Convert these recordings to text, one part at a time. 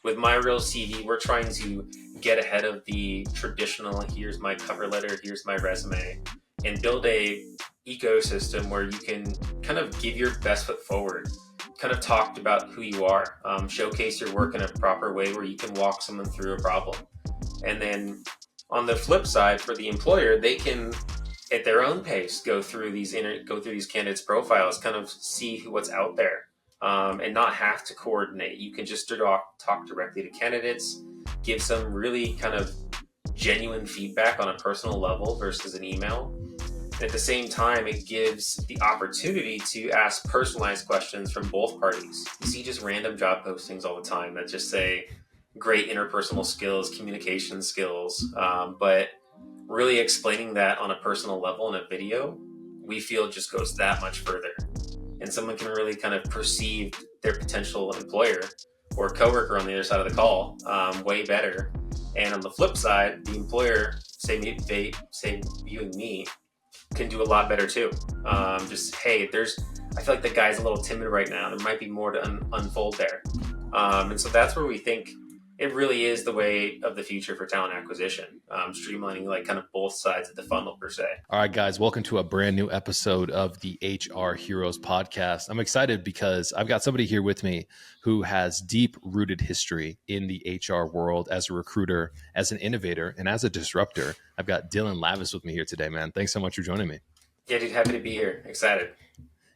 with my real CV, we're trying to get ahead of the traditional, here's my cover letter, here's my resume, and build a ecosystem where you can kind of give your best foot forward, kind of talk about who you are, showcase your work in a proper way where you can walk someone through a problem. And then on the flip side, for the employer, they can at their own pace go through these candidates' profiles, kind of see what's out there, and not have to coordinate. You can just talk directly to candidates, give some really kind of genuine feedback on a personal level versus an email. At the same time, it gives the opportunity to ask personalized questions from both parties. You see just random job postings all the time that just say great interpersonal skills, communication skills, but really explaining that on a personal level in a video, we feel just goes that much further. And someone can really kind of perceive their potential employer or coworker on the other side of the call way better. And on the flip side, the employer, say viewing me, can do a lot better too. Just, hey, I feel like the guy's a little timid right now. There might be more to unfold there. And so that's where we think it really is the way of the future for talent acquisition, streamlining like kind of both sides of the funnel per se. All right, guys, welcome to a brand new episode of the HR Heroes podcast. I'm excited because I've got somebody here with me who has deep rooted history in the HR world as a recruiter, as an innovator, and as a disruptor. I've got Dylan Lavis with me here today, man. Thanks so much for joining me. Yeah, dude, happy to be here. Excited.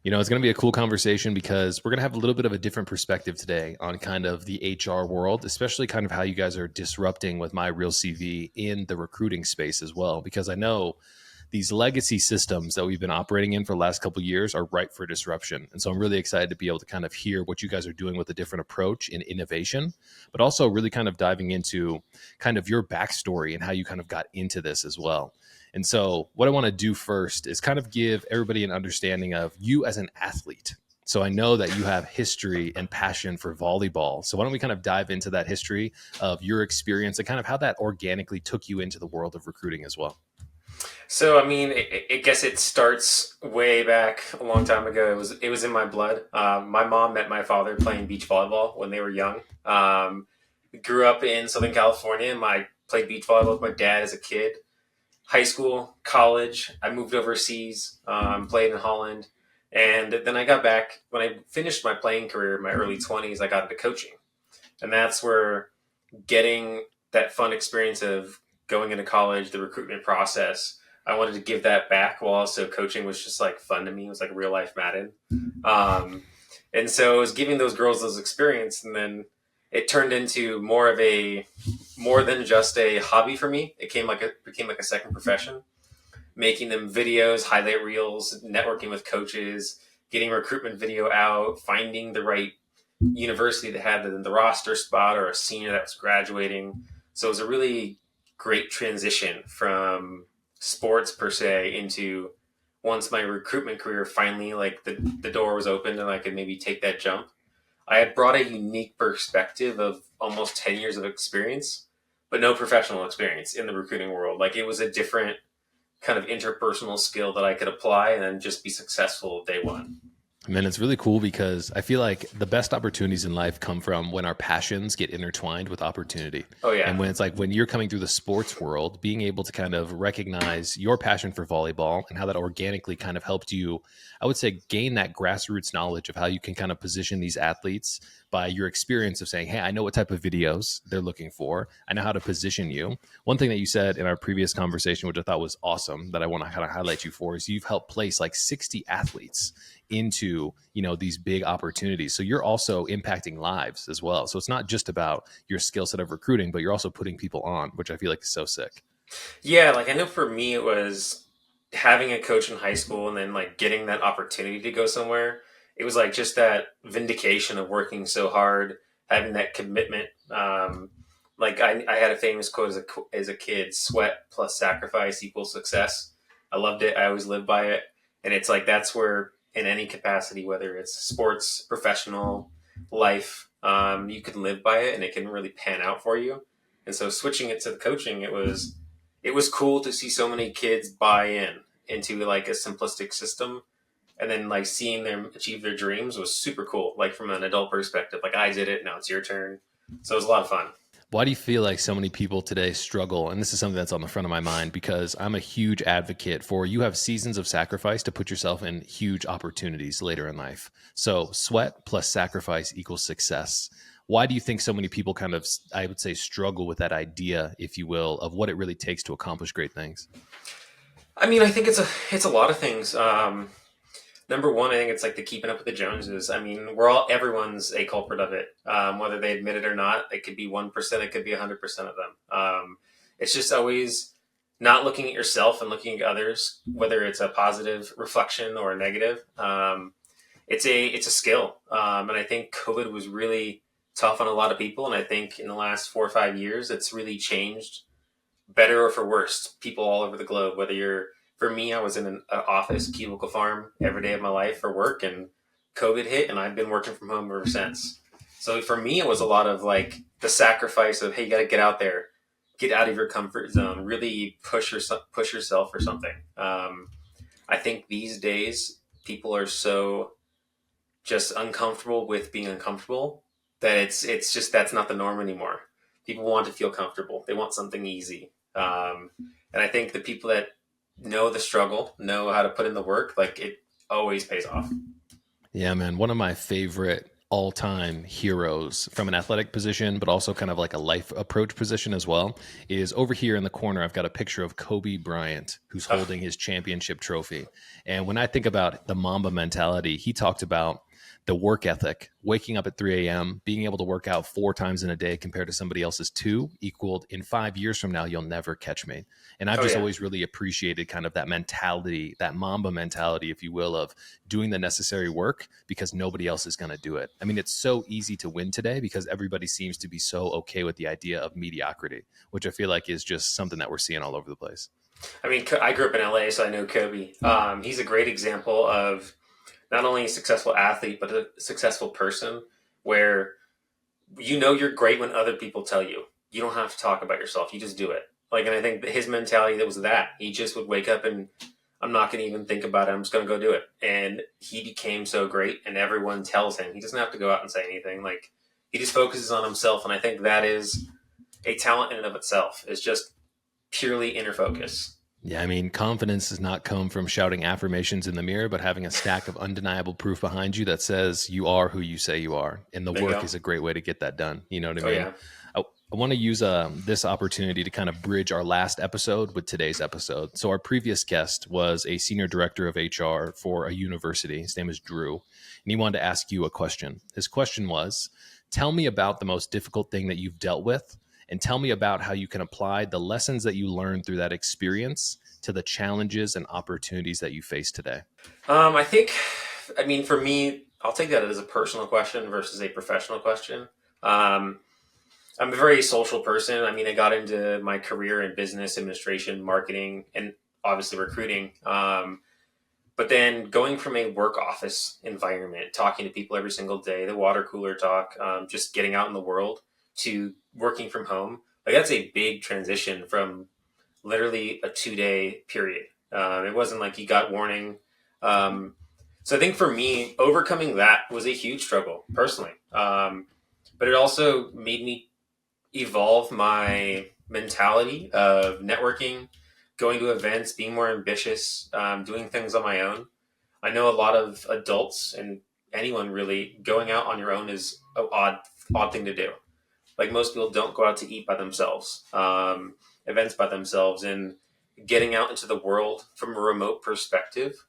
You know, it's going to be a cool conversation because we're going to have a little bit of a different perspective today on kind of the HR world, especially kind of how you guys are disrupting with My Real CV in the recruiting space as well. Because I know these legacy systems that we've been operating in for the last couple of years are ripe for disruption. And so I'm really excited to be able to kind of hear what you guys are doing with a different approach in innovation, but also really kind of diving into kind of your backstory and how you kind of got into this as well. And so what I want to do first is kind of give everybody an understanding of you as an athlete. So I know that you have history and passion for volleyball. So why don't we kind of dive into that history of your experience and kind of how that organically took you into the world of recruiting as well? So, I mean, I guess it starts way back a long time ago. It was in my blood. My mom met my father playing beach volleyball when they were young. Grew up in Southern California. I played beach volleyball with my dad as a kid. High school, college, I moved overseas, played in Holland. And then I got back. When I finished my playing career in my early 20s, I got into coaching. And that's where getting that fun experience of going into college, the recruitment process, I wanted to give that back while also coaching was just like fun to me. It was like real life Madden. And so I was giving those girls those experience, and then it turned into more than just a hobby for me. It became like a second profession, making them videos, highlight reels, networking with coaches, getting recruitment video out, finding the right university that had the roster spot or a senior that was graduating. So it was a really great transition from sports per se into, once my recruitment career finally, like the door was open and I could maybe take that jump, I had brought a unique perspective of almost 10 years of experience, but no professional experience in the recruiting world. Like, it was a different kind of interpersonal skill that I could apply and then just be successful day one. Man, it's really cool because I feel like the best opportunities in life come from when our passions get intertwined with opportunity. Oh, yeah. And when it's like when you're coming through the sports world, being able to kind of recognize your passion for volleyball and how that organically kind of helped you, I would say, gain that grassroots knowledge of how you can kind of position these athletes by your experience of saying, hey, I know what type of videos they're looking for. I know how to position you. One thing that you said in our previous conversation, which I thought was awesome, that I want to kind of highlight you for, is you've helped place like 60 athletes into, you know, these big opportunities. So you're also impacting lives as well. So it's not just about your skill set of recruiting, but you're also putting people on, which I feel like is so sick. Yeah, like I know for me it was having a coach in high school and then like getting that opportunity to go somewhere. It was like just that vindication of working so hard, having that commitment. Like I had a famous quote as a kid: "Sweat plus sacrifice equals success." I loved it. I always lived by it. And it's like, that's where in any capacity, whether it's sports, professional, life, you can live by it and it can really pan out for you. And so switching it to the coaching, it was cool to see so many kids buy into like a simplistic system, and then like seeing them achieve their dreams was super cool. Like from an adult perspective, like I did it, now it's your turn. So it was a lot of fun. Why do you feel like so many people today struggle? And this is something that's on the front of my mind because I'm a huge advocate for you have seasons of sacrifice to put yourself in huge opportunities later in life. So sweat plus sacrifice equals success. Why do you think so many people kind of, I would say, struggle with that idea, if you will, of what it really takes to accomplish great things? I mean, I think it's a lot of things. Number one, I think it's like the keeping up with the Joneses. I mean, everyone's a culprit of it, whether they admit it or not. It could be 1%, it could be 100% of them. It's just always not looking at yourself and looking at others, whether it's a positive reflection or a negative. It's a skill, and I think COVID was really tough on a lot of people. And I think in the last 4 or 5 years, it's really changed, better or for worse, people all over the globe. Whether you're, for me, I was in an office, cubicle farm every day of my life for work, and COVID hit, and I've been working from home ever since. So for me, it was a lot of like the sacrifice of, hey, you got to get out there, get out of your comfort zone, really push yourself for something. I think these days people are so just uncomfortable with being uncomfortable that it's just that's not the norm anymore. People want to feel comfortable. They want something easy. And I think the people that know the struggle, know how to put in the work, like it always pays off. Yeah, man. One of my favorite all-time heroes from an athletic position, but also kind of like a life approach position as well, is over here in the corner. I've got a picture of Kobe Bryant, who's holding his championship trophy. And when I think about the Mamba mentality, he talked about the work ethic, waking up at 3 a.m., being able to work out 4 times in a day compared to somebody else's 2, equaled in 5 years from now, you'll never catch me. And I've just always really appreciated kind of that mentality, that Mamba mentality, if you will, of doing the necessary work because nobody else is going to do it. I mean, it's so easy to win today because everybody seems to be so okay with the idea of mediocrity, which I feel like is just something that we're seeing all over the place. I mean, I grew up in LA, so I know Kobe. He's a great example of not only a successful athlete, but a successful person where you know you're great when other people tell you. You don't have to talk about yourself. You just do it. Like, and I think that his mentality, that was that. He just would wake up and I'm not going to even think about it. I'm just going to go do it. And he became so great, and everyone tells him. He doesn't have to go out and say anything. Like, he just focuses on himself. And I think that is a talent in and of itself, is just purely inner focus. Yeah, I mean, confidence does not come from shouting affirmations in the mirror, but having a stack of undeniable proof behind you that says you are who you say you are. And the work is a great way to get that done. You know what I mean? Yeah. I want to use this opportunity to kind of bridge our last episode with today's episode. So our previous guest was a senior director of HR for a university. His name is Drew. And he wanted to ask you a question. His question was, tell me about the most difficult thing that you've dealt with, and tell me about how you can apply the lessons that you learned through that experience to the challenges and opportunities that you face today. I mean, for me, I'll take that as a personal question versus a professional question. I'm a very social person. I mean, I got into my career in business administration, marketing, and obviously recruiting. But then going from a work office environment, talking to people every single day, the water cooler talk, just getting out in the world, to working from home, like that's a big transition from literally a 2-day period. It wasn't like you got warning. So I think for me, overcoming that was a huge struggle personally. But it also made me evolve my mentality of networking, going to events, being more ambitious, doing things on my own. I know a lot of adults and anyone really, going out on your own is an odd thing to do. Like, most people don't go out to eat by themselves, events by themselves, and getting out into the world from a remote perspective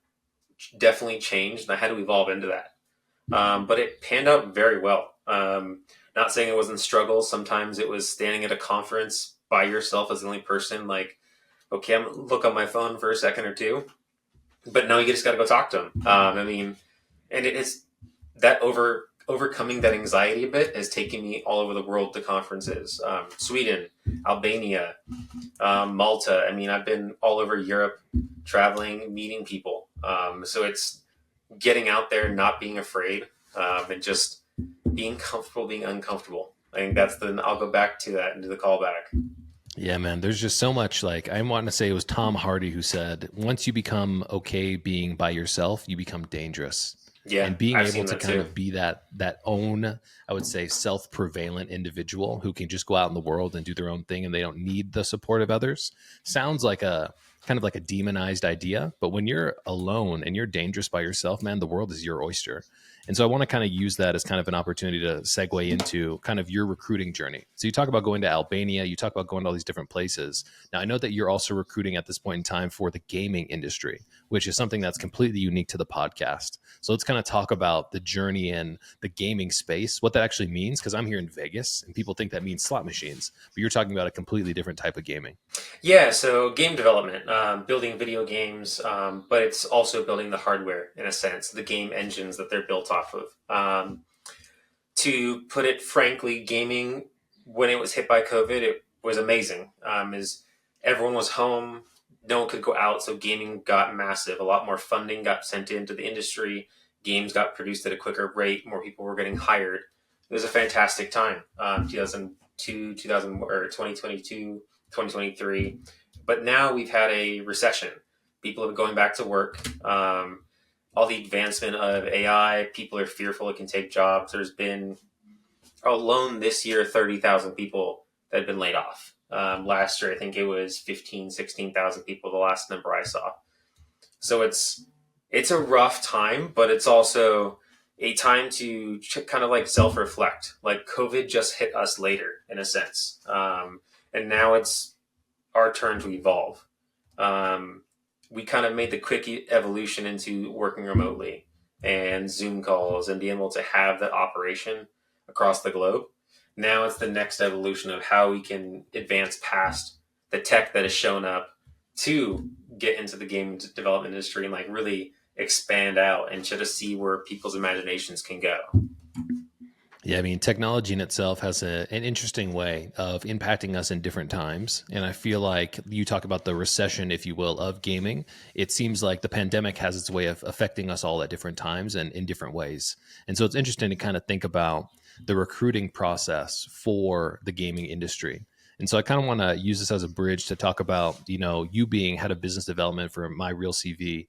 definitely changed, and I had to evolve into that. But it panned out very well. Not saying it wasn't struggles. Sometimes it was standing at a conference by yourself as the only person, like, okay, I'm gonna look on my phone for a second or two, but no, you just got to go talk to them. I mean, and it's that overcoming that anxiety a bit has taken me all over the world to conferences. Sweden, Albania, Malta. I mean, I've been all over Europe, traveling, meeting people. So it's getting out there, not being afraid, and just being comfortable, being uncomfortable. I think I'll go back to that and do the callback. Yeah, man, there's just so much. Like, I want to say it was Tom Hardy who said, once you become okay being by yourself, you become dangerous. Yeah, and being I've able seen to that kind too. of be that own, I would say, self-prevalent individual who can just go out in the world and do their own thing and they don't need the support of others sounds like a kind of like a demonized idea. But when you're alone and you're dangerous by yourself, man, the world is your oyster. And so I want to kind of use that as kind of an opportunity to segue into kind of your recruiting journey. So you talk about going to Albania, you talk about going to all these different places. Now I know that you're also recruiting at this point in time for the gaming industry, which is something that's completely unique to the podcast. So let's kind of talk about the journey in the gaming space, what that actually means, because I'm here in Vegas and people think that means slot machines, but you're talking about a completely different type of gaming. Yeah, so game development, building video games, but it's also building the hardware in a sense, the game engines that they're built off of. To put it frankly, gaming when it was hit by COVID, it was amazing. As everyone was home, no one could go out, so gaming got massive. A lot more funding got sent into the industry. Games got produced at a quicker rate. More people were getting hired. It was a fantastic time. 2002, 2000 or 2022, 2023. But now we've had a recession. People are going back to work. All the advancement of AI, people are fearful it can take jobs. There's been alone this year 30,000 people that have been laid off. Last year, I think it was 15, 16,000 people, the last number I saw. So it's a rough time, but it's also a time to kind of like self-reflect. Like COVID just hit us later in a sense. And now it's our turn to evolve. Um, we kind of made the quick evolution into working remotely and Zoom calls and being able to have that operation across the globe. Now it's the next evolution of how we can advance past the tech that has shown up to get into the game development industry and like really expand out and try to see where people's imaginations can go. Yeah, I mean, technology in itself has an interesting way of impacting us in different times. And I feel like you talk about the recession, if you will, of gaming. It seems like the pandemic has its way of affecting us all at different times and in different ways. And so it's interesting to kind of think about the recruiting process for the gaming industry. And so I kind of want to use this as a bridge to talk about, you being head of business development for My Real CV.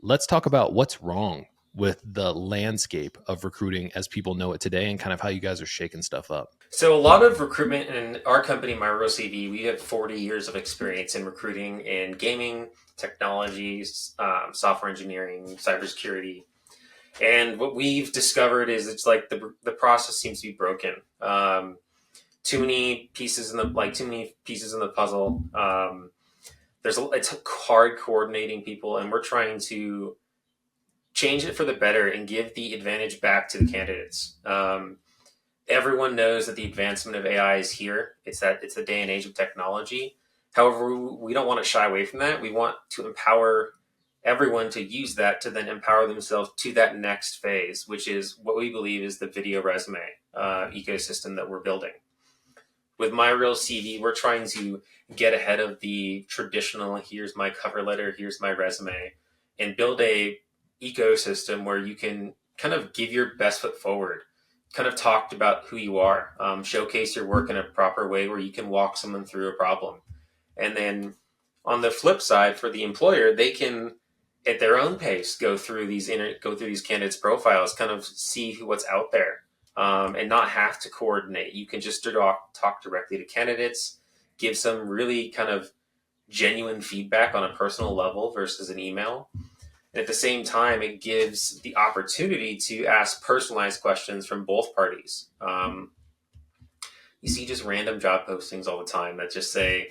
Let's talk about what's wrong with the landscape of recruiting as people know it today and kind of how you guys are shaking stuff up. So a lot of recruitment in our company, MyRoCV, we have 40 years of experience in recruiting in gaming, technologies, software engineering, cybersecurity. And what we've discovered is it's like the process seems to be broken. Too many pieces in the puzzle. It's hard coordinating people, and we're trying to change it for the better and give the advantage back to the candidates. Everyone knows that the advancement of AI is here. It's the day and age of technology. However, we don't want to shy away from that. We want to empower everyone to use that to then empower themselves to that next phase, which is what we believe is the video resume ecosystem that we're building. With My Real CV, we're trying to get ahead of the traditional, here's my cover letter, here's my resume, and build a ecosystem where you can kind of give your best foot forward, kind of talk about who you are, showcase your work in a proper way where you can walk someone through a problem. And then on the flip side, for the employer, they can at their own pace go through these candidates' profiles, kind of see what's out there, and not have to coordinate. You can just talk directly to candidates, give some really kind of genuine feedback on a personal level versus an email. And at the same time, it gives the opportunity to ask personalized questions from both parties. You see just random job postings all the time that just say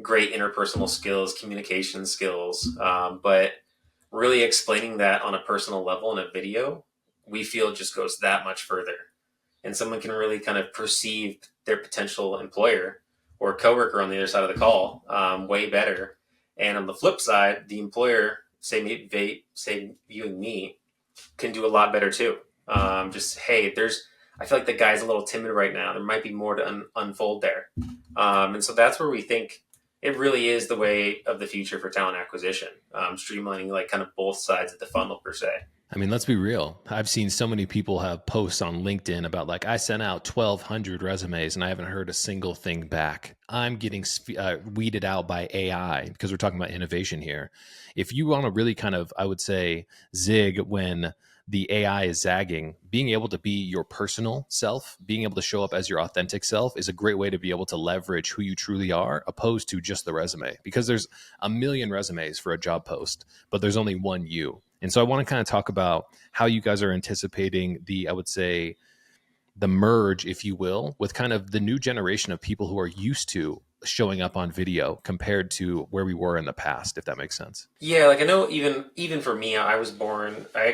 great interpersonal skills, communication skills, but really explaining that on a personal level in a video, we feel just goes that much further. And someone can really kind of perceive their potential employer or coworker on the other side of the call way better. And on the flip side, the employer, say viewing me, can do a lot better too. Hey, I feel like the guy's a little timid right now. There might be more to unfold there. And so that's where we think it really is the way of the future for talent acquisition, streamlining like kind of both sides of the funnel per se. I mean, let's be real. I've seen so many people have posts on LinkedIn about like, I sent out 1,200 resumes and I haven't heard a single thing back. I'm getting weeded out by AI because we're talking about innovation here. If you want to really kind of, I would say, zig when the AI is zagging, being able to be your personal self, being able to show up as your authentic self is a great way to be able to leverage who you truly are, opposed to just the resume. Because there's a million resumes for a job post, but there's only one you. And so I want to kind of talk about how you guys are anticipating I would say, the merge, if you will, with kind of the new generation of people who are used to showing up on video compared to where we were in the past, if that makes sense. Yeah, like I know even for me, I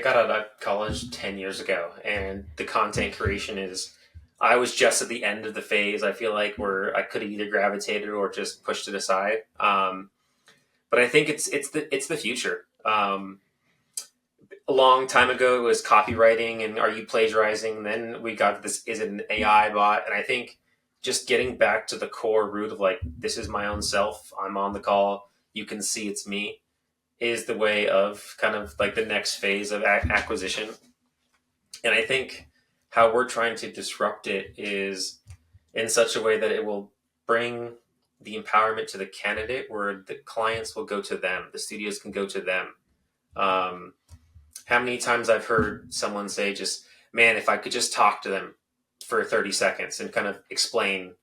got out of college 10 years ago, and the content creation is, I was just at the end of the phase. I feel like where I could have either gravitated or just pushed it aside. But I think it's the future. A long time ago, it was copywriting and are you plagiarizing? Then we got this, is it an AI bot? And I think just getting back to the core root of like, this is my own self. I'm on the call. You can see it's me, is the way of kind of like the next phase of acquisition. And I think how we're trying to disrupt it is in such a way that it will bring the empowerment to the candidate where the clients will go to them, the studios can go to them. Um, how many times I've heard someone say, just, man, if I could just talk to them for 30 seconds and kind of explain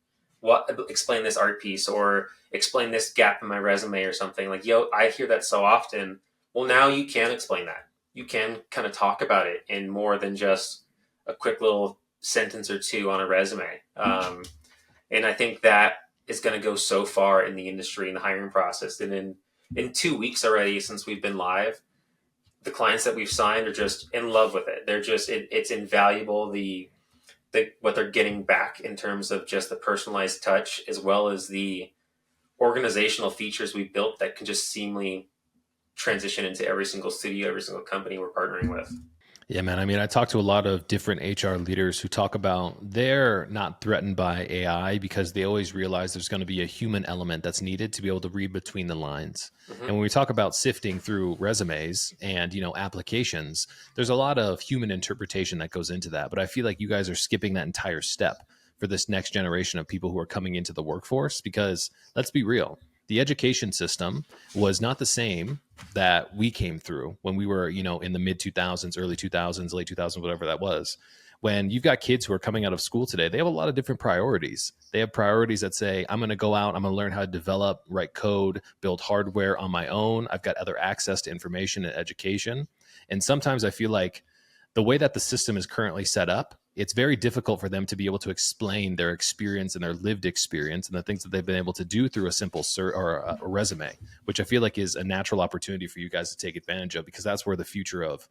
this art piece or explain this gap in my resume or something, like, yo, I hear that so often. Well, now you can explain that. You can kind of talk about it in more than just a quick little sentence or two on a resume. And I think that is going to go so far in the industry and the hiring process. And in 2 weeks already, since we've been live, the clients that we've signed are just in love with it. They're just, it's invaluable. What they're getting back in terms of just the personalized touch, as well as the organizational features we built that can just seamlessly transition into every single studio, every single company we're partnering with. Yeah, man. I mean, I talk to a lot of different HR leaders who talk about they're not threatened by AI because they always realize there's going to be a human element that's needed to be able to read between the lines. Mm-hmm. And when we talk about sifting through resumes and, applications, there's a lot of human interpretation that goes into that. But I feel like you guys are skipping that entire step for this next generation of people who are coming into the workforce, because let's be real, the education system was not the same that we came through when we were, in the mid 2000s, early 2000s, late 2000s, whatever that was. When you've got kids who are coming out of school today, they have a lot of different priorities. They have priorities that say, I'm going to go out, I'm going to learn how to develop, write code, build hardware on my own. I've got other access to information and education. And sometimes I feel like the way that the system is currently set up, it's very difficult for them to be able to explain their experience and their lived experience and the things that they've been able to do through a simple or a resume, which I feel like is a natural opportunity for you guys to take advantage of, because that's where the future of,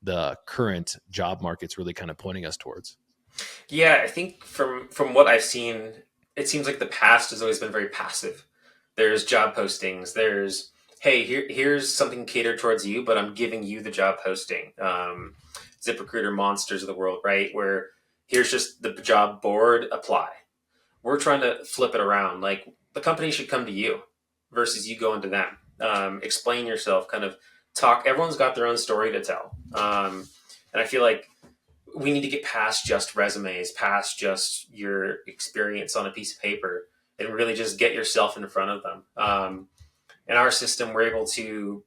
the current job market's really kind of pointing us towards. Yeah, I think from what I've seen, it seems like the past has always been very passive. There's job postings. There's, hey, here's something catered towards you, but I'm giving you the job posting. ZipRecruiter monsters of the world, right? Where here's just the job board, apply. We're trying to flip it around. Like, the company should come to you versus you going to them. Explain yourself, kind of talk. Everyone's got their own story to tell. And I feel like we need to get past just resumes, past just your experience on a piece of paper, and really just get yourself in front of them. In our system, we're able to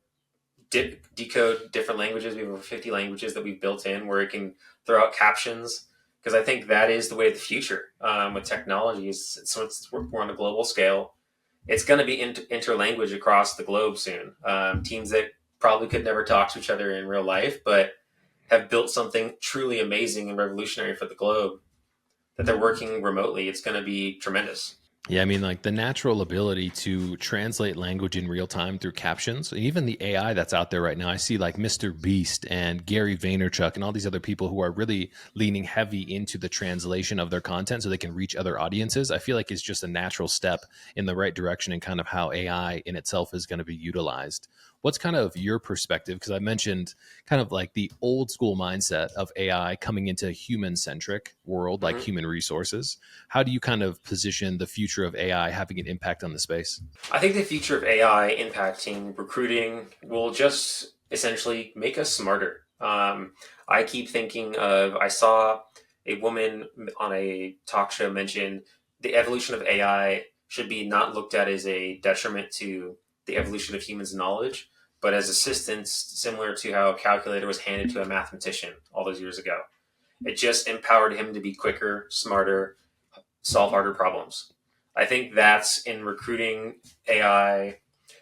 decode different languages. We have over 50 languages that we've built in where it can throw out captions, because I think that is the way of the future with technologies. So we're on a global scale. It's going to be interlanguage across the globe soon. Teams that probably could never talk to each other in real life, but have built something truly amazing and revolutionary for the globe, that they're working remotely. It's going to be tremendous. Yeah, I mean, like the natural ability to translate language in real time through captions, and even the AI that's out there right now. I see like Mr. Beast and Gary Vaynerchuk and all these other people who are really leaning heavy into the translation of their content so they can reach other audiences. I feel like it's just a natural step in the right direction and kind of how AI in itself is going to be utilized. What's kind of your perspective? Because I mentioned kind of like the old school mindset of AI coming into a human centric world, like human resources. How do you kind of position the future of AI having an impact on the space? I think the future of AI impacting recruiting will just essentially make us smarter. I keep thinking of, I saw a woman on a talk show mention the evolution of AI should be not looked at as a detriment to the evolution of humans' knowledge, but as assistants, similar to how a calculator was handed to a mathematician all those years ago. It just empowered him to be quicker, smarter, solve harder problems. I think that's in recruiting AI,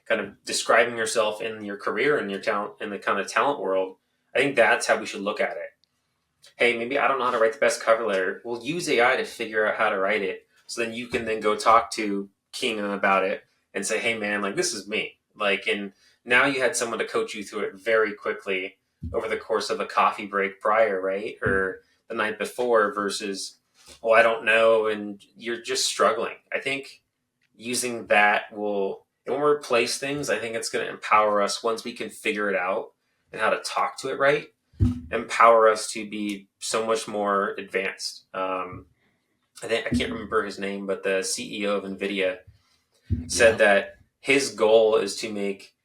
kind of describing yourself in your career and your talent in the kind of talent world. I think that's how we should look at it. Hey, maybe I don't know how to write the best cover letter. We'll use AI to figure out how to write it. So then you can then go talk to Keenan about it and say, hey man, like this is me. Like, and now you had someone to coach you through it very quickly over the course of a coffee break prior, right? Or the night before versus, oh, I don't know. And you're just struggling. I think using that it won't replace things. I think it's going to empower us once we can figure it out and how to talk to it right, empower us to be so much more advanced. I can't remember his name, but the CEO of NVIDIA said that his goal is to make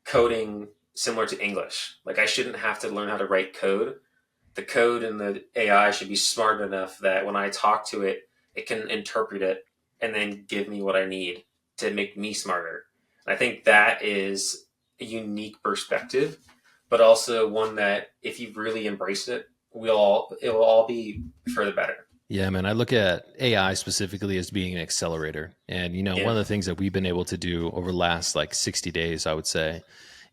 coding similar to English. Like I shouldn't have to learn how to write code. The code and the AI should be smart enough that when I talk to it, it can interpret it and then give me what I need to make me smarter. And I think that is a unique perspective, but also one that if you really embrace it, it will all be for the better. Yeah, man, I look at AI specifically as being an accelerator. And, one of the things that we've been able to do over the last 60 days, I would say,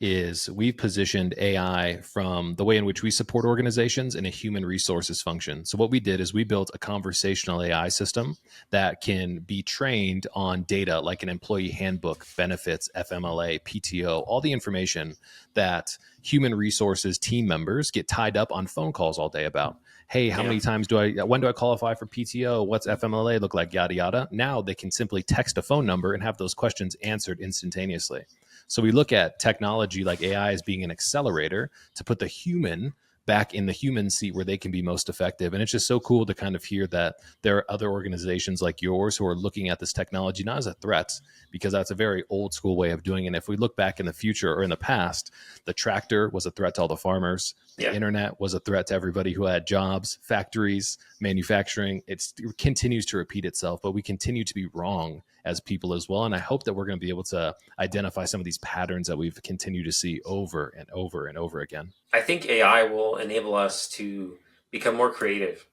is we've positioned AI from the way in which we support organizations in a human resources function. So what we did is we built a conversational AI system that can be trained on data like an employee handbook, benefits, FMLA, PTO, all the information that human resources team members get tied up on phone calls all day about. Hey, how many times when do I qualify for PTO? What's FMLA look like? Yada, yada. Now they can simply text a phone number and have those questions answered instantaneously. So we look at technology like AI as being an accelerator to put the human back in the human seat where they can be most effective. And it's just so cool to kind of hear that there are other organizations like yours who are looking at this technology not as a threat, because that's a very old school way of doing it. And if we look back in the future or in the past, the tractor was a threat to all the farmers. The internet was a threat to everybody who had jobs, factories, manufacturing. It continues to repeat itself, but we continue to be wrong as people as well. And I hope that we're going to be able to identify some of these patterns that we've continued to see over and over and over again. I think AI will enable us to become more creative.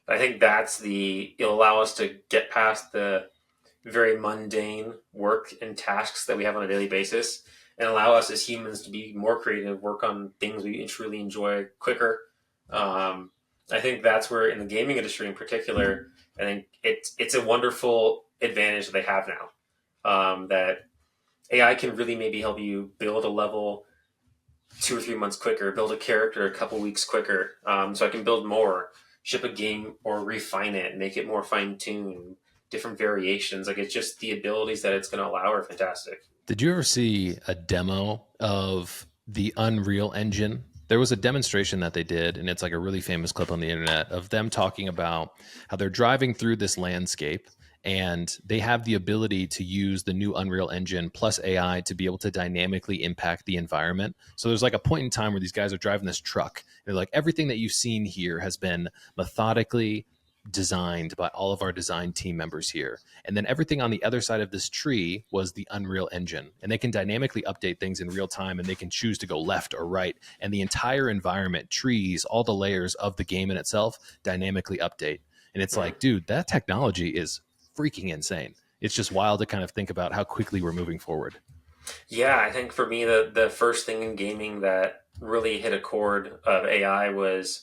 I think it'll allow us to get past the very mundane work and tasks that we have on a daily basis and allow us as humans to be more creative, work on things we truly enjoy quicker. I think that's where in the gaming industry in particular, I think it's a wonderful advantage that they have now, that AI can really maybe help you build a level 2 or 3 months quicker, build a character a couple weeks quicker. So I can build more, ship a game or refine it, make it more fine-tuned, different variations. Like it's just the abilities that it's going to allow are fantastic. Did you ever see a demo of the Unreal Engine? There was a demonstration that they did, and it's like a really famous clip on the internet of them talking about how they're driving through this landscape and they have the ability to use the new Unreal Engine plus AI to be able to dynamically impact the environment. So there's like a point in time where these guys are driving this truck. They're like, everything that you've seen here has been methodically designed by all of our design team members here. And then everything on the other side of this tree was the Unreal Engine. And they can dynamically update things in real time, and they can choose to go left or right. And the entire environment, trees, all the layers of the game in itself dynamically update. And it's like, dude, that technology is freaking insane. It's just wild to kind of think about how quickly we're moving forward. Yeah, I think for me, the first thing in gaming that really hit a chord of AI was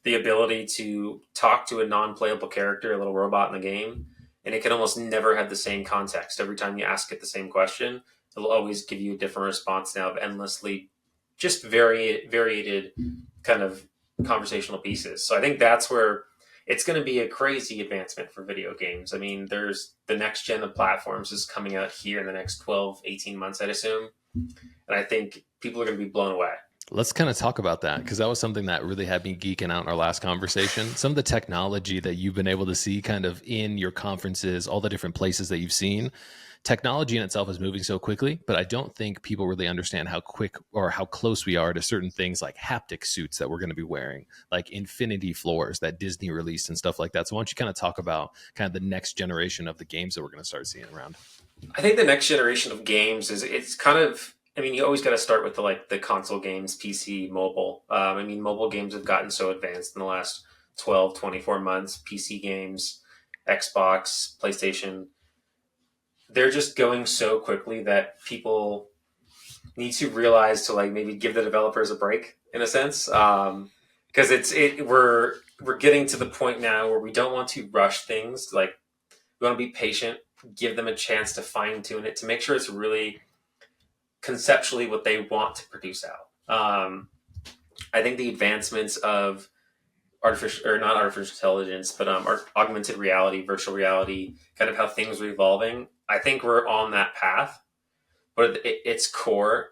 the ability to talk to a non-playable character, a little robot in the game, and it can almost never have the same context. Every time you ask it the same question, it'll always give you a different response now of endlessly just varied kind of conversational pieces. So I think that's where it's going to be a crazy advancement for video games. I mean, there's the next gen of platforms is coming out here in the next 12, 18 months, I'd assume. And I think people are going to be blown away. Let's kind of talk about that, because that was something that really had me geeking out in our last conversation. Some of the technology that you've been able to see kind of in your conferences, all the different places that you've seen. Technology in itself is moving so quickly, but I don't think people really understand how quick or how close we are to certain things like haptic suits that we're going to be wearing, like infinity floors that Disney released and stuff like that. So why don't you kind of talk about kind of the next generation of the games that we're going to start seeing around? I think the next generation of games it's kind of I mean, you always got to start with the console games, PC, mobile. I mean, mobile games have gotten so advanced in the last 12, 24 months. PC games, Xbox, PlayStation, they're just going so quickly that people need to realize to like maybe give the developers a break in a sense, because we're getting to the point now where we don't want to rush things. Like we want to be patient, give them a chance to fine tune it to make sure it's really conceptually what they want to produce out. I think the advancements of artificial or not artificial intelligence, but augmented reality, virtual reality, kind of how things are evolving. I think we're on that path, but at its core,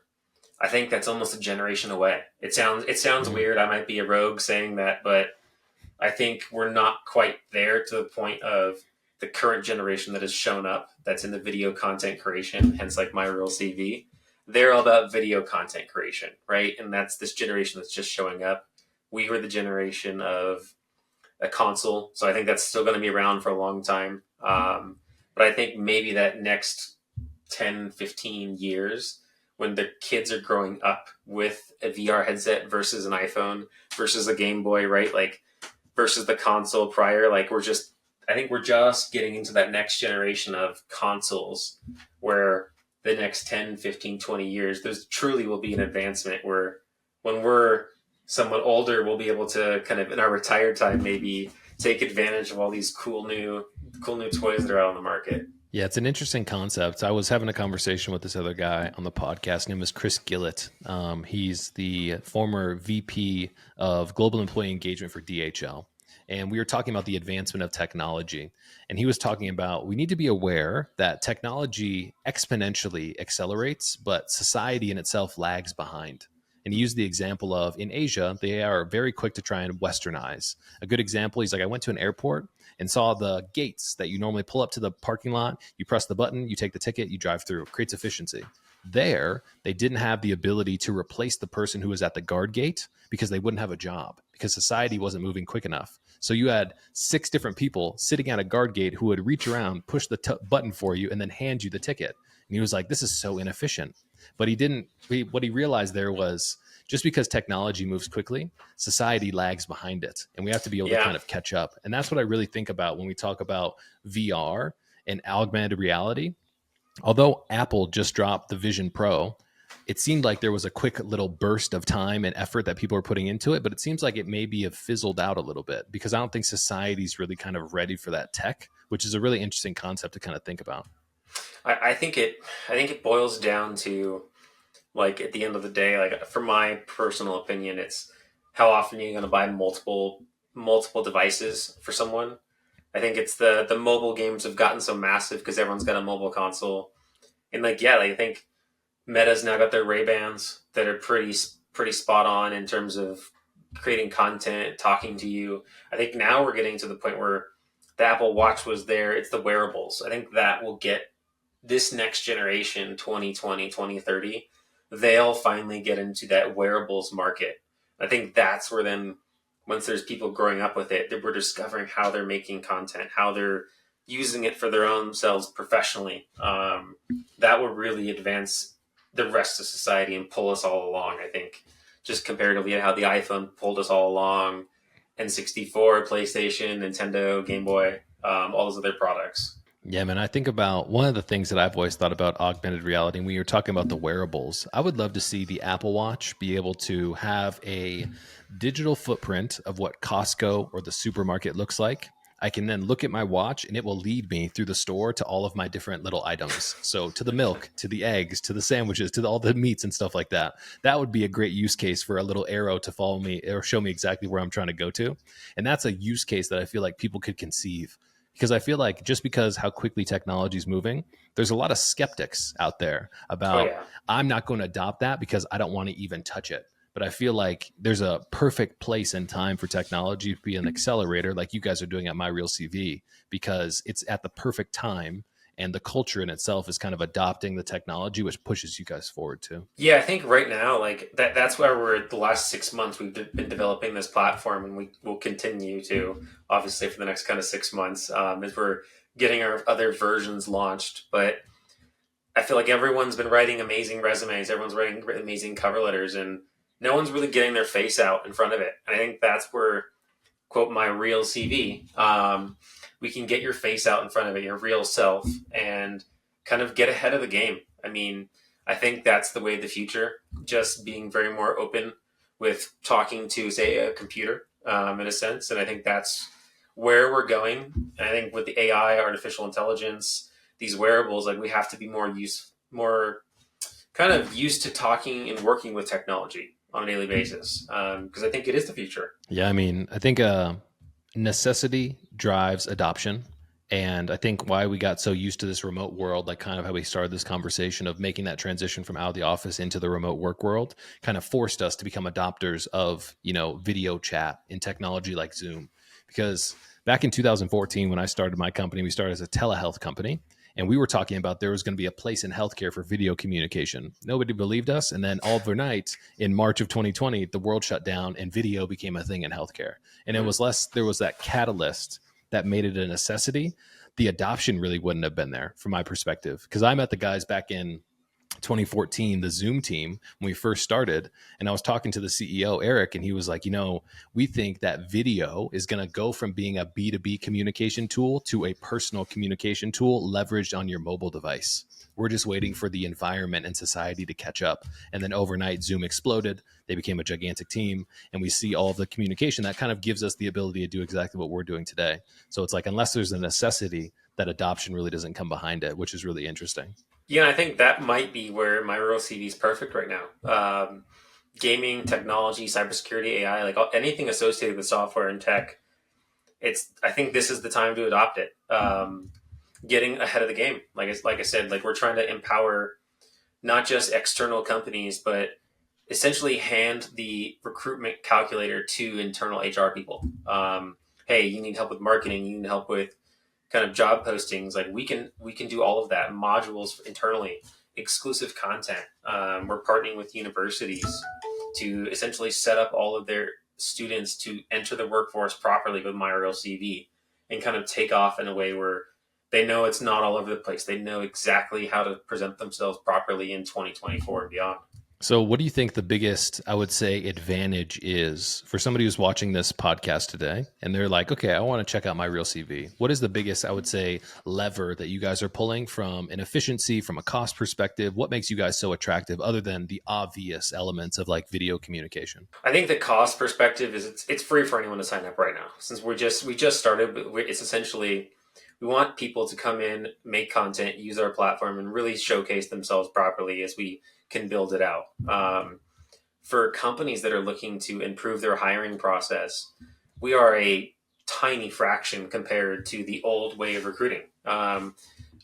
I think that's almost a generation away. It sounds weird. I might be a rogue saying that, but I think we're not quite there to the point of the current generation that has shown up that's in the video content creation, hence like my real CV. They're all about video content creation, right? And that's this generation that's just showing up. We were the generation of a console, so I think that's still going to be around for a long time. But I think maybe that next 10, 15 years, when the kids are growing up with a VR headset versus an iPhone versus a Game Boy, right? Like versus the console prior, like I think we're just getting into that next generation of consoles where the next 10, 15, 20 years, there's truly will be an advancement where when we're somewhat older, we'll be able to kind of in our retired time, maybe take advantage of all these cool new toys that are out on the market. Yeah, it's an interesting concept. I was having a conversation with this other guy on the podcast. His name is Chris Gillett. He's the former VP of Global Employee Engagement for DHL. And we were talking about the advancement of technology. And he was talking about we need to be aware that technology exponentially accelerates, but society in itself lags behind. And he used the example of in Asia, they are very quick to try and westernize. A good example, he's like, I went to an airport and saw the gates that you normally pull up to the parking lot. You press the button, you take the ticket, you drive through. It creates efficiency. There, they didn't have the ability to replace the person who was at the guard gate because they wouldn't have a job because society wasn't moving quick enough. So you had 6 different people sitting at a guard gate who would reach around, push the button for you, and then hand you the ticket. And he was like, this is so inefficient. But what he realized there was just because technology moves quickly, society lags behind it. And we have to be able to kind of catch up. And that's what I really think about when we talk about VR and augmented reality. Although Apple just dropped the Vision Pro, it seemed like there was a quick little burst of time and effort that people are putting into it. But it seems like it maybe have fizzled out a little bit because I don't think society's really kind of ready for that tech, which is a really interesting concept to kind of think about. I think it boils down to like at the end of the day, like from my personal opinion, it's how often you're going to buy multiple devices for someone. I think it's the mobile games have gotten so massive because everyone's got a mobile console, and like I think Meta's now got their Ray-Bans that are pretty spot on in terms of creating content, talking to you. I think now we're getting to the point where the Apple Watch was there. It's the wearables. I think that will get this next generation, 2020, 2030, they'll finally get into that wearables market. I think that's where then, once there's people growing up with it, that we're discovering how they're making content, how they're using it for their own selves professionally. That will really advance the rest of society and pull us all along, I think, just comparatively to how the iPhone pulled us all along, N64, PlayStation, Nintendo, Game Boy, all those other products. Yeah, man, I think about one of the things that I've always thought about augmented reality. And when you're talking about the wearables, I would love to see the Apple Watch be able to have a digital footprint of what Costco or the supermarket looks like. I can then look at my watch and it will lead me through the store to all of my different little items. So to the milk, to the eggs, to the sandwiches, to all the meats and stuff like that. That would be a great use case for a little arrow to follow me or show me exactly where I'm trying to go to. And that's a use case that I feel like people could conceive. Because I feel like just because how quickly technology is moving, there's a lot of skeptics out there about, I'm not going to adopt that because I don't want to even touch it. But I feel like there's a perfect place and time for technology to be an accelerator like you guys are doing at My Real CV, because it's at the perfect time and the culture in itself is kind of adopting the technology, which pushes you guys forward too. Yeah, I think right now, like that's where we're the last 6 months we've been developing this platform, and we will continue to, obviously, for the next kind of 6 months, as we're getting our other versions launched. But I feel like everyone's been writing amazing resumes, everyone's writing amazing cover letters, and no one's really getting their face out in front of it. And I think that's where, quote, my real CV, we can get your face out in front of it, your real self, and kind of get ahead of the game. I mean, I think that's the way of the future, just being very more open with talking to, say, a computer in a sense. And I think that's where we're going. And I think with the AI, artificial intelligence, these wearables, like we have to be more kind of used to talking and working with technology on a daily basis, because I think it is the future. Yeah, I mean, I think necessity drives adoption. And I think why we got so used to this remote world, like kind of how we started this conversation of making that transition from out of the office into the remote work world, kind of forced us to become adopters of, video chat in technology like Zoom. Because back in 2014, when I started my company, we started as a telehealth company. And we were talking about there was going to be a place in healthcare for video communication. Nobody believed us. And then overnight in March of 2020, the world shut down and video became a thing in healthcare. And there was that catalyst that made it a necessity. The adoption really wouldn't have been there from my perspective. Because I met the guys back in 2014, the Zoom team, when we first started. And I was talking to the CEO, Eric, and he was like, we think that video is going to go from being a B2B communication tool to a personal communication tool leveraged on your mobile device. We're just waiting for the environment and society to catch up. And then overnight, Zoom exploded. They became a gigantic team. And we see all of the communication that kind of gives us the ability to do exactly what we're doing today. So it's like, unless there's a necessity, that adoption really doesn't come behind it, which is really interesting. Yeah, I think that might be where my real CV is perfect right now. Gaming, technology, cybersecurity, AI, like anything associated with software and tech. I think this is the time to adopt it. Getting ahead of the game, like I said, like we're trying to empower not just external companies, but essentially hand the recruitment calculator to internal HR people. Hey, you need help with marketing. You need help with kind of job postings. Like we can do all of that. Modules internally, exclusive content. We're partnering with universities to essentially set up all of their students to enter the workforce properly with my real CV and kind of take off in a way where they know it's not all over the place. They know exactly how to present themselves properly in 2024 and beyond. So what do you think the biggest, I would say, advantage is for somebody who's watching this podcast today and they're like, okay, I want to check out my real CV. What is the biggest, I would say, lever that you guys are pulling from an efficiency, from a cost perspective? What makes you guys so attractive other than the obvious elements of like video communication? I think the cost perspective is it's free for anyone to sign up right now. Since we just started, but it's essentially we want people to come in, make content, use our platform, and really showcase themselves properly as we can build it out. For companies that are looking to improve their hiring process, we are a tiny fraction compared to the old way of recruiting.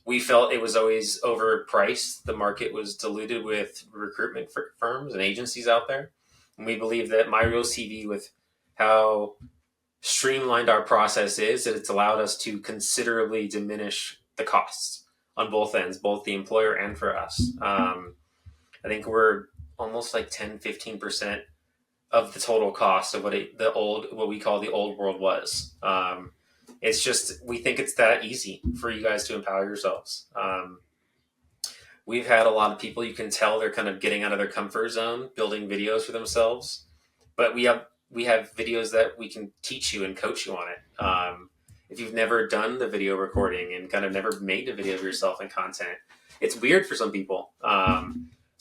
We felt it was always overpriced. The market was diluted with recruitment firms and agencies out there. And we believe that My Real CV, with how streamlined our process is, that it's allowed us to considerably diminish the costs on both ends, both the employer and for us. I think we're almost like 10-15% of the total cost of what we call the old world was. It's just, we think it's that easy for you guys to empower yourselves. We've had a lot of people, you can tell they're kind of getting out of their comfort zone, building videos for themselves, but we have videos that we can teach you and coach you on it. If you've never done the video recording and kind of never made a video of yourself and content, it's weird for some people.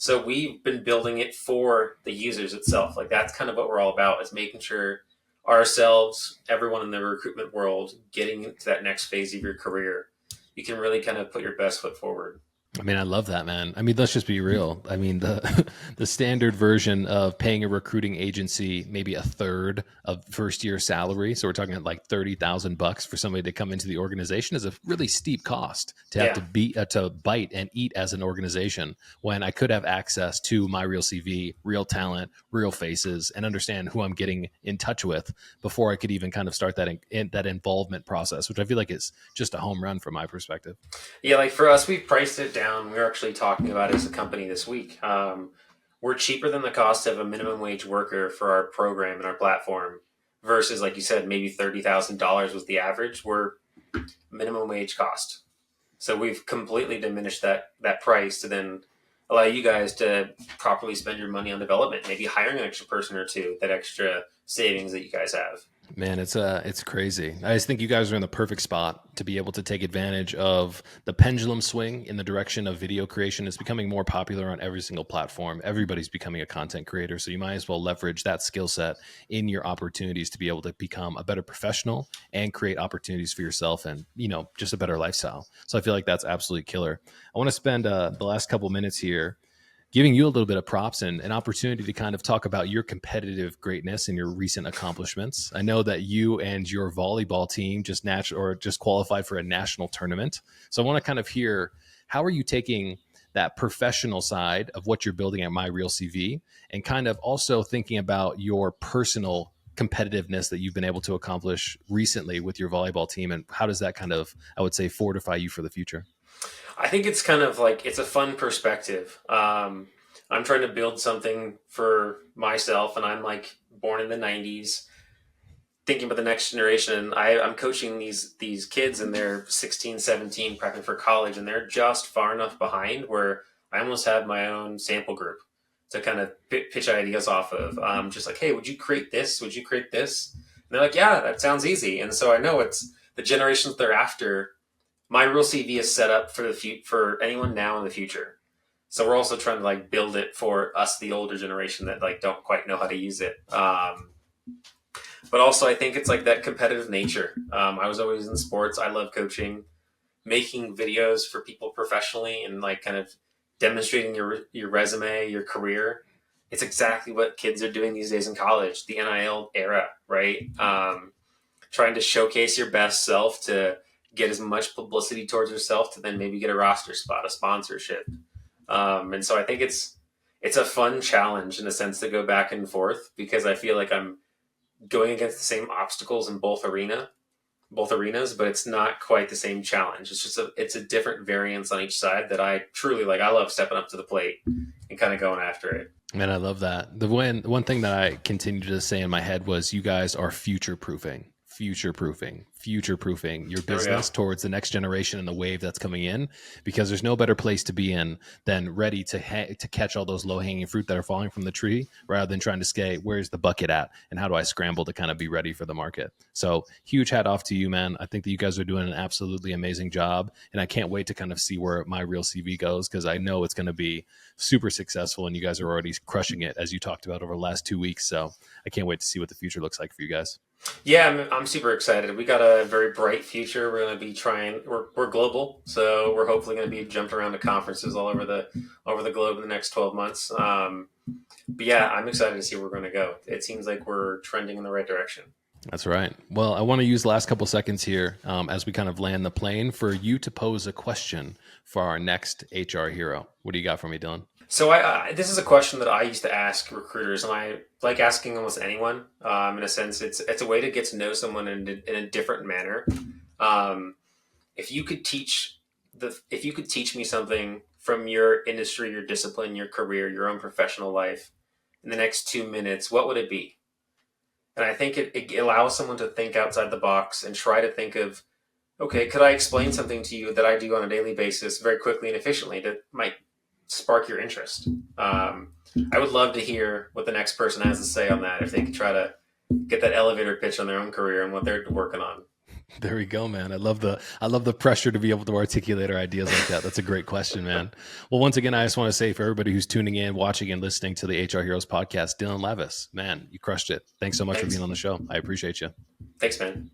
So we've been building it for the users itself. Like that's kind of what we're all about, is making sure ourselves, everyone in the recruitment world, getting into that next phase of your career, you can really kind of put your best foot forward. I mean, I love that, man. I mean, let's just be real. I mean, the standard version of paying a recruiting agency maybe a third of first year salary, so we're talking at like $30,000 for somebody to come into the organization, is a really steep cost to have to bite and eat as an organization. When I could have access to my real CV, real talent, real faces, and understand who I'm getting in touch with before I could even kind of start that involvement process, which I feel like is just a home run from my perspective. Yeah, like for us, we've priced it down. We were actually talking about it as a company this week. We're cheaper than the cost of a minimum wage worker for our program and our platform versus, like you said, maybe $30,000 was the average. We're minimum wage cost. So we've completely diminished that price to then allow you guys to properly spend your money on development, maybe hiring an extra person or two, that extra savings that you guys have. Man, it's crazy. I just think you guys are in the perfect spot to be able to take advantage of the pendulum swing in the direction of video creation. It's becoming more popular on every single platform. Everybody's becoming a content creator, so you might as well leverage that skill set in your opportunities to be able to become a better professional and create opportunities for yourself and, just a better lifestyle. So I feel like that's absolutely killer. I want to spend the last couple minutes here giving you a little bit of props and an opportunity to kind of talk about your competitive greatness and your recent accomplishments. I know that you and your volleyball team just qualified for a national tournament. So I want to kind of hear, how are you taking that professional side of what you're building at My Real CV and kind of also thinking about your personal competitiveness that you've been able to accomplish recently with your volleyball team, and how does that kind of, I would say, fortify you for the future? I think it's kind of like, it's a fun perspective. I'm trying to build something for myself, and I'm like born in the 90s, thinking about the next generation. I'm coaching these kids, and they're 16, 17, prepping for college, and they're just far enough behind where I almost have my own sample group to kind of pitch ideas off of. Just like, hey, would you create this? Would you create this? And they're like, yeah, that sounds easy. And so I know it's the generations thereafter. My Real CV is set up for anyone now in the future. So we're also trying to like build it for us, the older generation that like don't quite know how to use it. But also I think it's like that competitive nature. I was always in sports. I love coaching, making videos for people professionally, and like kind of demonstrating your resume, your career. It's exactly what kids are doing these days in college, the NIL era, right? Trying to showcase your best self to get as much publicity towards yourself to then maybe get a roster spot, a sponsorship. And so I think it's a fun challenge in a sense to go back and forth, because I feel like I'm going against the same obstacles in both arenas, but it's not quite the same challenge. It's a different variance on each side that I truly like. I love stepping up to the plate and kind of going after it. Man, I love that. The one thing that I continued to say in my head was, you guys are future-proofing your business towards the next generation and the wave that's coming in, because there's no better place to be in than ready to catch all those low-hanging fruit that are falling from the tree, rather than trying to say, where's the bucket at and how do I scramble to kind of be ready for the market. So huge hat off to you, man. I think that you guys are doing an absolutely amazing job, and I can't wait to kind of see where My Real CV goes, because I know it's going to be super successful, and you guys are already crushing it, as you talked about over the last 2 weeks. So I can't wait to see what the future looks like for you guys. Yeah, I'm super excited. We got a very bright future. We're going to be we're global, so we're hopefully going to be jumping around to conferences all over the globe in the next 12 months. But yeah, I'm excited to see where we're going to go. It seems like we're trending in the right direction. That's right. Well, I want to use the last couple seconds here as we kind of land the plane for you to pose a question for our next HR hero. What do you got for me, Dylan? So this is a question that I used to ask recruiters, and I like asking almost anyone. In a sense, it's a way to get to know someone in a different manner. If you could teach me something from your industry, your discipline, your career, your own professional life in the next 2 minutes, what would it be? And I think it allows someone to think outside the box and try to think of, okay, could I explain something to you that I do on a daily basis very quickly and efficiently that might spark your interest? I would love to hear what the next person has to say on that, if they could try to get that elevator pitch on their own career and what they're working on. There we go, man. I love the pressure to be able to articulate our ideas like that. That's a great question, man. Well, once again, I just want to say, for everybody who's tuning in, watching, and listening to the HR Heroes podcast, Dylan Lavis, man, you crushed it. Thanks so much for being on the show. I appreciate you. Thanks, man.